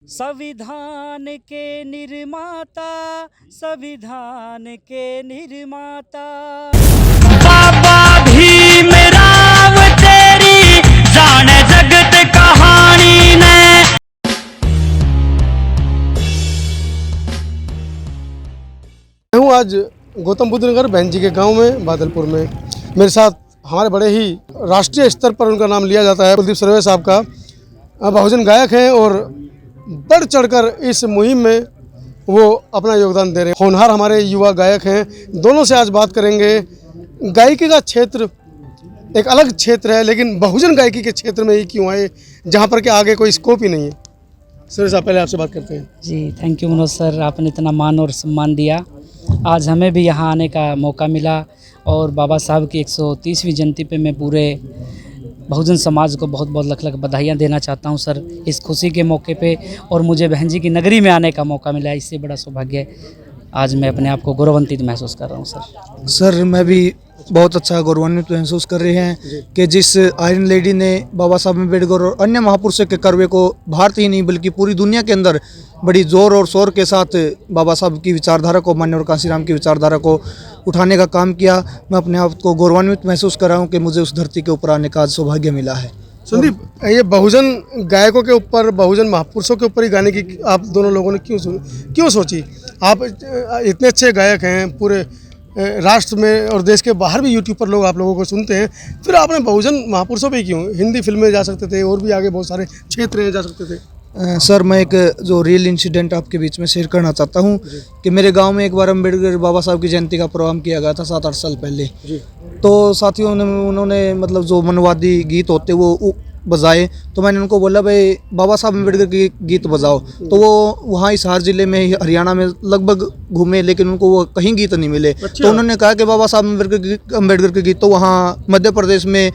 संविधान के निर्माता, संविधान के निर्माता बाबा भीमराव तेरी जाने जगत कहानी ने। मैं हूँ आज गौतम बुद्ध नगर बहन जी के गांव में बादलपुर में। मेरे साथ हमारे बड़े ही राष्ट्रीय स्तर पर उनका नाम लिया जाता है कुलदीप सर्वे साहब का, बहुजन गायक हैं और बढ़ चढ़कर इस मुहिम में वो अपना योगदान दे रहे हैं। होनहार हमारे युवा गायक हैं। दोनों से आज बात करेंगे। गायकी का क्षेत्र एक अलग क्षेत्र है, लेकिन बहुजन गायकी के क्षेत्र में ही क्यों आए जहाँ पर कि आगे कोई स्कोप ही नहीं है। सर्वे साहब पहले आपसे बात करते हैं। जी थैंक यू मनोज सर, आपने इतना मान और सम्मान दिया। आज हमें भी यहाँ आने का मौका मिला और बाबा साहब की 130वीं जयंती पे मैं पूरे बहुजन समाज को बहुत बहुत लख लख बधाइयाँ देना चाहता हूँ सर, इस खुशी के मौके पे। और मुझे बहन जी की नगरी में आने का मौका मिला, इससे बड़ा सौभाग्य आज मैं अपने आप को गौरवान्वित महसूस कर रहा हूँ सर। सर मैं भी बहुत अच्छा गौरवान्वित महसूस कर रहे हैं कि जिस आयरन लेडी ने बाबा साहब अम्बेडकर और अन्य महापुरुषों के कर्वे को भारत ही नहीं बल्कि पूरी दुनिया के अंदर बड़ी जोर और शोर के साथ बाबा साहब की विचारधारा को, मान्यवर कांशीराम की विचारधारा को उठाने का काम किया, मैं अपने आप को गौरवान्वित महसूस कर रहा हूँ कि मुझे उस धरती के ऊपर आने का आज सौभाग्य मिला है। संदीप, ये बहुजन गायकों के ऊपर, बहुजन महापुरुषों के ऊपर ही गाने की आप दोनों लोगों ने क्यों सोची? आप इतने अच्छे गायक हैं, पूरे राष्ट्र में और देश के बाहर भी यूट्यूब पर लोग आप लोगों को सुनते हैं, फिर आपने बहुजन महापुरुषों पे ही क्यों? हिंदी फिल्में जा सकते थे और भी आगे बहुत सारे क्षेत्र हैं, जा सकते थे। सर मैं एक जो रियल इंसिडेंट आपके बीच में शेयर करना चाहता हूँ कि मेरे गांव में एक बार अम्बेडकर बाबा साहब की जयंती का प्रोग्राम किया गया था 7-8 साल पहले। तो साथियों ने उन्होंने मतलब जो मनवादी गीत होते वो बजाए, तो मैंने उनको बोला भाई बाबा साहब अम्बेडकर के गीत बजाओ। तो वो वहाँ हिसार ज़िले में, हरियाणा में लगभग घूमे, लेकिन उनको वो कहीं गीत नहीं मिले। तो उन्होंने कहा कि बाबा साहब अम्बेडकर के गीत तो वहाँ मध्य प्रदेश में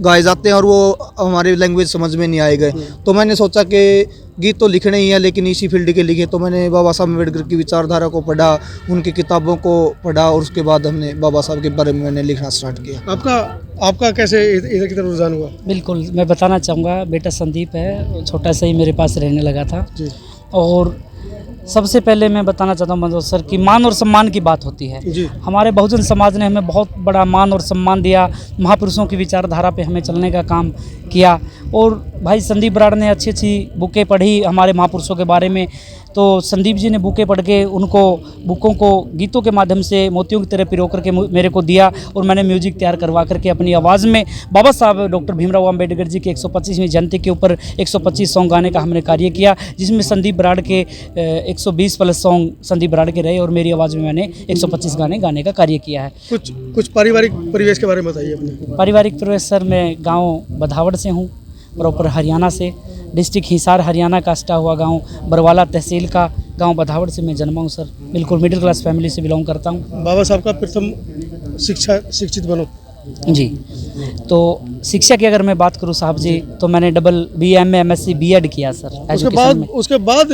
गाए जाते हैं और वो हमारी लैंग्वेज समझ में नहीं आए गए। तो मैंने सोचा कि गीत तो लिखने ही है लेकिन इसी फील्ड के लिखे। तो मैंने बाबा साहब अम्बेडकर की विचारधारा को पढ़ा, उनकी किताबों को पढ़ा और उसके बाद हमने बाबा साहब के बारे में मैंने लिखना स्टार्ट किया। आपका कैसे इधर की तरफ रुझान हुआ? बिल्कुल, मैं बताना चाहूँगा, बेटा संदीप है, छोटा सा ही मेरे पास रहने लगा था। और सबसे पहले मैं बताना चाहता हूँ मनोज सर कि मान और सम्मान की बात होती है। हमारे बहुजन समाज ने हमें बहुत बड़ा मान और सम्मान दिया, महापुरुषों की विचारधारा पे हमें चलने का काम किया। और भाई संदीप बराड़ ने अच्छी अच्छी बुकें पढ़ी हमारे महापुरुषों के बारे में। तो संदीप जी ने बुकें पढ़ के उनको बुकों को गीतों के माध्यम से मोतियों की तरह पिरो करके मेरे को दिया और मैंने म्यूजिक तैयार करवा करके अपनी आवाज़ में बाबा साहब डॉक्टर भीमराव अम्बेडकर जी की 125वीं जयंती के ऊपर 125 सॉन्ग गाने का हमने कार्य किया, जिसमें संदीप बराड़ के 120 प्लस सॉन्ग संदीप बराड़ के रहे और मेरी आवाज़ में मैंने 125 गाने गाने का कार्य किया है। कुछ पारिवारिक परिवेश के बारे में बताइए अपने। पारिवारिक परिवेश सर, मैं गाँव बधावड़ से हूँ, प्रॉपर हरियाणा से, डिस्ट्रिक्ट हिसार हरियाणा का स्टा हुआ गांव, बरवाला तहसील का गांव बधावड़ से मैं जन्मा हूं सर। बिल्कुल मिडिल क्लास फैमिली से बिलोंग करता हूं। बाबा साहब का प्रथम शिक्षित बनो जी। तो शिक्षा की अगर मैं बात करूं साहब जी, तो मैंने डबल BA MSc B.Ed किया सर। उसके बाद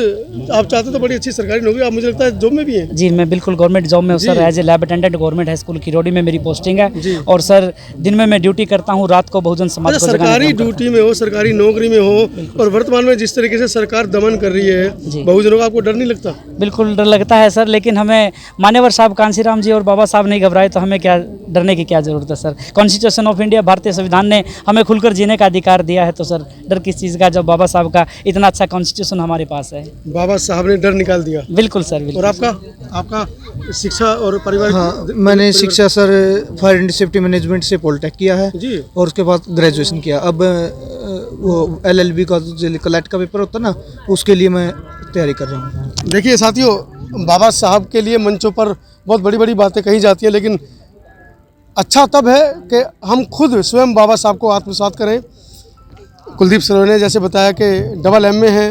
आप चाहते तो बड़ी अच्छी सरकारी नौकरी, आप मुझे लगता है जॉब में भी हैं। जी मैं बिल्कुल गवर्नमेंट जॉब में हूँ sir, as a lab attendant government high school Kirodi में मेरी पोस्टिंग है। और सर दिन में मैं ड्यूटी करता हूँ, रात को बहुजन समाज को सरकारी ड्यूटी में हो, सरकारी नौकरी में हो, और वर्तमान में जिस तरीके से सरकार दमन कर रही है बहुजनों का, आपको डर नहीं लगता? बिल्कुल डर लगता है सर, लेकिन हमें मान्यवर साहब कांशीराम जी और बाबा साहब नहीं घबराए तो हमें क्या डरने की क्या जरूरत है सर। कॉन्स्टिट्यूशन ऑफ इंडिया, भारतीय संविधान ने हमें खुलकर जीने का अधिकार दिया है, तो सर डर किस चीज़ का, जब बाबा साहब का इतना अच्छा कॉन्स्टिट्यूशन हमारे पास है। बाबा साहब ने डर निकाल दिया। बिल्कुल सर, बिल्कुल। और आपका शिक्षा और परिवार? हाँ, मैंने शिक्षा sir fire and safety management से पॉलिटेक किया है और उसके बाद ग्रेजुएशन किया। अब वो LLB का जो कलेक्ट का पेपर होता है ना, उसके लिए मैं तैयारी कर रहा हूँ। देखिए साथियों, बाबा साहब के लिए मंचों पर बहुत बड़ी बड़ी बातें कही जाती है, लेकिन अच्छा तब है कि हम खुद स्वयं बाबा साहब को आत्मसात करें। कुलदीप सर्वे ने जैसे बताया कि डबल MA है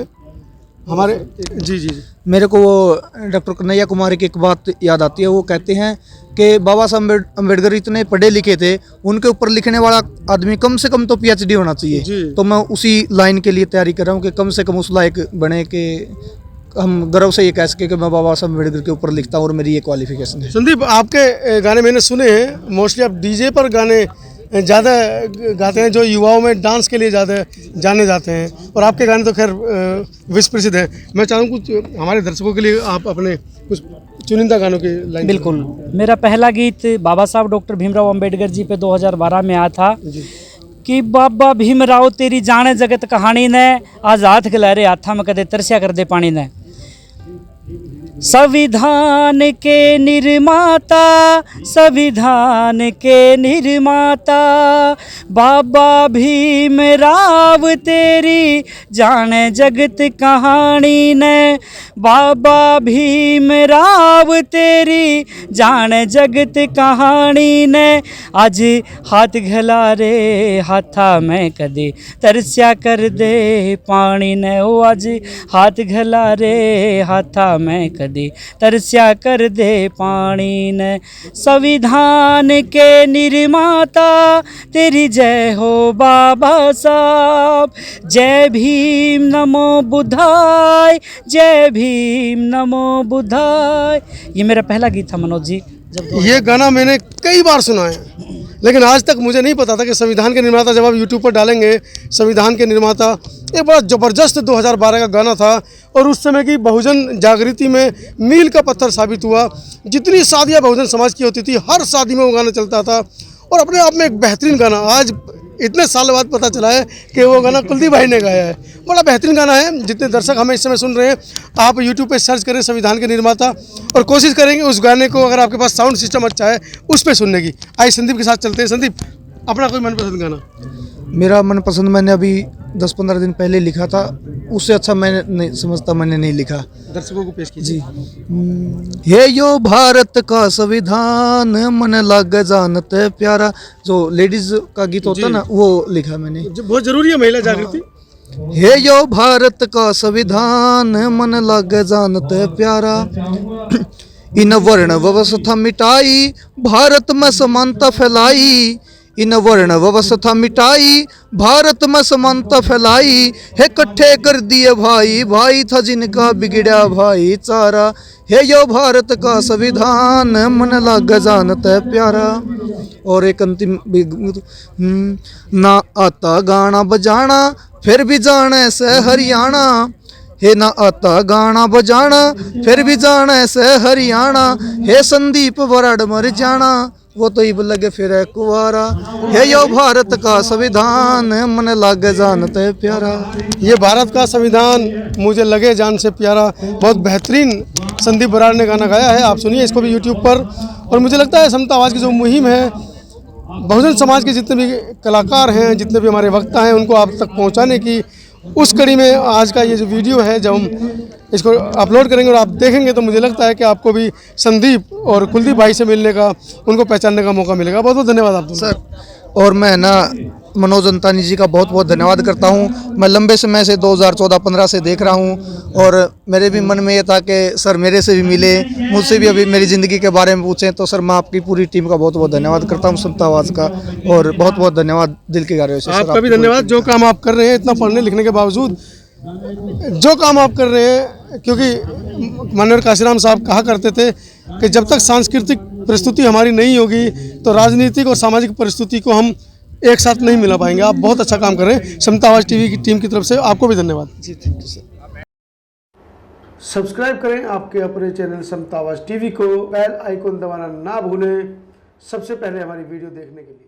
हमारे। जी मेरे को वो डॉक्टर कन्हैया कुमार की एक बात याद आती है। वो कहते हैं कि बाबा साहब अम्बेडकर इतने पढ़े लिखे थे, उनके ऊपर लिखने वाला आदमी कम से कम तो PhD होना चाहिए। तो मैं उसी लाइन के लिए तैयारी कर रहा हूँ कि कम से कम उस लायक बने कि हम गर्व से ये कह सके कि मैं बाबा साहब अम्बेडकर के ऊपर लिखता हूँ और मेरी ये क्वालिफिकेशन है। संदीप, आपके गाने मैंने सुने हैं, मोस्टली आप DJ पर गाने ज़्यादा गाते हैं, जो युवाओं में डांस के लिए ज़्यादा जाने जाते हैं, और आपके गाने तो खैर विश्व प्रसिद्ध हैं। मैं चाहूँ कुछ हमारे दर्शकों के लिए आप अपने कुछ चुनिंदा गानों की लाइन। बिल्कुल, मेरा पहला गीत बाबा साहब डॉक्टर भीमराव अंबेडकर जी पे 2012 में आया था कि बाबा भीमराव तेरी जाने जगत कहानी ने, आज हाथ खिलारे हाथा में कदे तरसिया कर दे पानी ने। संविधान के निर्माता, संविधान के निर्माता बाबा भीमराव तेरी जाने जगत कहानी ने, बाबा भीमराव तेरी जाने जगत कहानी ने। आज हाथ घला रे हाथा में कदे तरस्या कर दे पानी ने, ओ आज हाथ घला रे हाथा में कदे तरस्या कर दे पानी ने। संविधान के निर्माता तेरी जय हो बाबा साहब, जय भीम नमो बुद्धाय, जय भीम नमो बुद्धाय। ये मेरा पहला गीत था मनोज जी। ये गाना मैंने कई बार सुना है, लेकिन आज तक मुझे नहीं पता था कि संविधान के निर्माता, जब आप यूट्यूब पर डालेंगे संविधान के निर्माता, एक बड़ा ज़बरदस्त 2012 का गाना था, और उस समय की बहुजन जागृति में मील का पत्थर साबित हुआ। जितनी शादियाँ बहुजन समाज की होती थी, हर शादी में वो गाना चलता था, और अपने आप में एक बेहतरीन गाना। आज इतने साल बाद पता चला है कि वो गाना कुलदीप भाई ने गाया है। बड़ा बेहतरीन गाना है। जितने दर्शक हमें इस समय सुन रहे हैं, आप यूट्यूब पे सर्च करें संविधान के निर्माता, और कोशिश करेंगे उस गाने को, अगर आपके पास साउंड सिस्टम अच्छा है, उस पर सुनने की। आइए संदीप के साथ चलते हैं। संदीप, अपना कोई मनपसंद गाना? मेरा मनपसंद मैंने अभी 10-15 दिन पहले लिखा था, उससे अच्छा मैंने नहीं समझता, मैंने नहीं लिखा। दर्शकों को पेश कीजिए जी। हे यो भारत का संविधान मन लाग जानत प्यारा, जो लेडीज का गीत होता ना, वो लिखा मैंने। बहुत जरूरी है महिला जागृति। हे यो भारत का संविधान मन लाग जानत प्यारा, इन वर्ण व्यवस्था मिटाई भारत में समानता फैलाई, इन वर्ण व्यवस्था मिटाई भारत में समानता फैलाई, हे इकट्ठे कर दिए भाई, भाई था जिनका बिगड़ा भाई चारा, हे यो भारत का संविधान मन लाग जानत है प्यारा। और एक अंतिम ना आता गाना बजाना फिर भी जाने से हरियाणा, हे ना आता गाना बजाना फिर भी जाने से हरियाणा, हे संदीप वराड मर जाना वो तो इब लगे फिर कुवारा, हे यो भारत का संविधान मन लागे जानते प्यारा। ये भारत का संविधान मुझे लगे जान से प्यारा, बहुत बेहतरीन संदीप बराड़ ने गाना गाया है। आप सुनिए इसको भी यूट्यूब पर। और मुझे लगता है समता आवाज़ की जो मुहिम है, बहुजन समाज के जितने भी कलाकार हैं, जितने भी हमारे वक्ता हैं, उनको आप तक पहुंचाने की उस कड़ी में आज का ये जो वीडियो है, जब हम इसको अपलोड करेंगे और आप देखेंगे, तो मुझे लगता है कि आपको भी संदीप और कुलदीप भाई से मिलने का, उनको पहचानने का मौका मिलेगा। बहुत बहुत धन्यवाद आप सर। और मैं ना मनोज अंतानी जी का बहुत बहुत धन्यवाद करता हूँ। मैं लंबे समय से 2014-15 से देख रहा हूँ, और मेरे भी मन में ये था कि सर मेरे से भी मिले, मुझसे भी अभी मेरी ज़िंदगी के बारे में पूछें। तो सर मैं आपकी पूरी टीम का बहुत बहुत धन्यवाद करता हूँ, समता आवाज़ का, और बहुत बहुत धन्यवाद दिल की गहराइयों से। आपका भी धन्यवाद। जो काम आप कर रहे हैं, इतना पढ़ने लिखने के बावजूद जो काम आप कर रहे हैं, क्योंकि मनोहर काशीराम साहब कहा करते थे कि जब तक सांस्कृतिक प्रस्तुति हमारी नहीं होगी, तो राजनीतिक और सामाजिक प्रस्तुति को हम एक साथ नहीं मिला पाएंगे। आप बहुत अच्छा काम कर रहे हैं। समता आवाज़ टीवी की टीम की तरफ से आपको भी धन्यवाद। जी थैंक यू सर। सब्सक्राइब करें आपके अपने चैनल समता आवाज़ टीवी को, बेल आइकन दबाना ना भूलें, सबसे पहले हमारी वीडियो देखने के लिए।